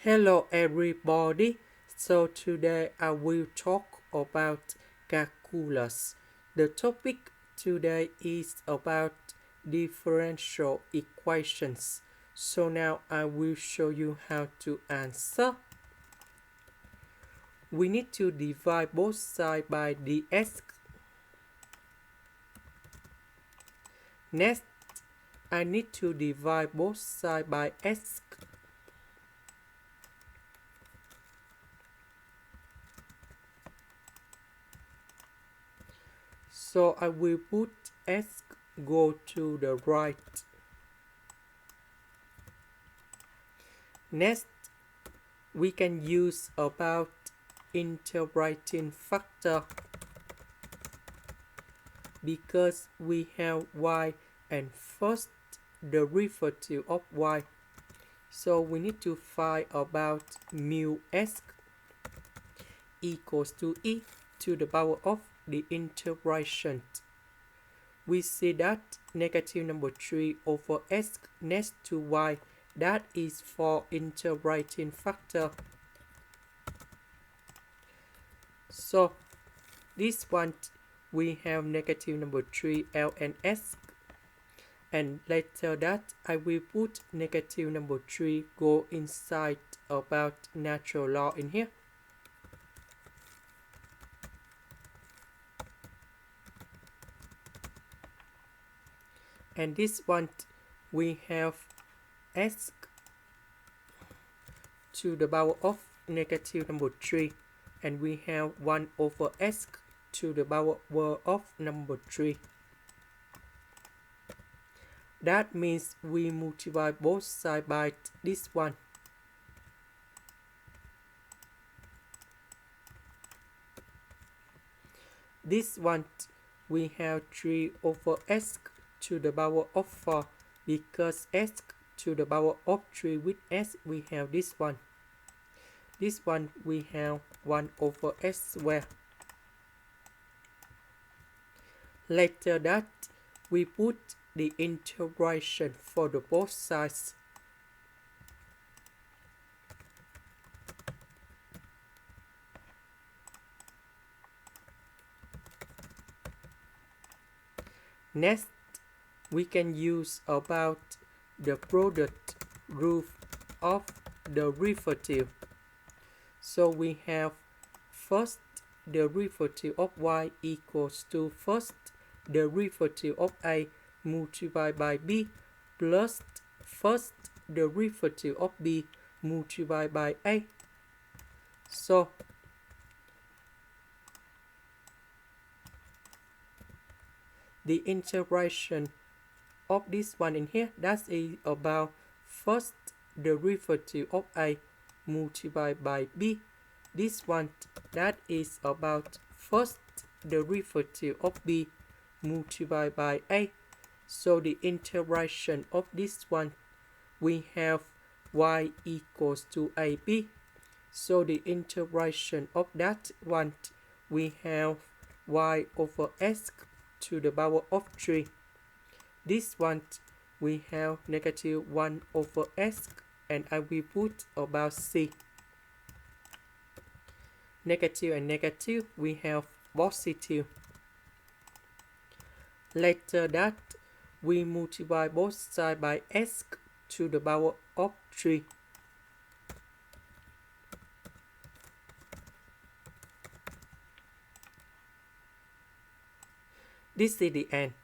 Hello everybody. So today I will talk about calculus. The topic today is about differential equations. So now I will show you how to answer. We need to divide both sides by dx. Next, I need to divide both sides by x. So I will put x go to the right. Next, we can use about integrating factor because we have y and first derivative of y. So we need to find about mu s equals to e to the power of the integration. We see that negative number 3 over s next to y, that is for integrating factor. So this one we have negative number 3 ln(s), and later that I will put negative number 3 go inside about natural law in here. And this one we have s to the power of negative number 3, and we have 1 over s to the power of number 3. That means we multiply both sides by this one. This one we have 3 over s to the power of 4, because s to the power of 3 with s we have this one. This one we have 1 over s squared. Later that we put the integration for the both sides. Next, we can use about the product rule of the derivative. So we have first derivative of y equals to first derivative of a multiplied by b plus first derivative of b multiplied by a. So the integration of this one in here, that is about first derivative of a multiplied by b. This one, that is about first derivative of b multiplied by a. So the integration of this one, we have y equals to ab. So the integration of that one, we have y over s to the power of 3. This one we have negative 1 over s, and I will put about c. Negative and negative we have positive. Later that we multiply both sides by s to the power of 3. This is the end.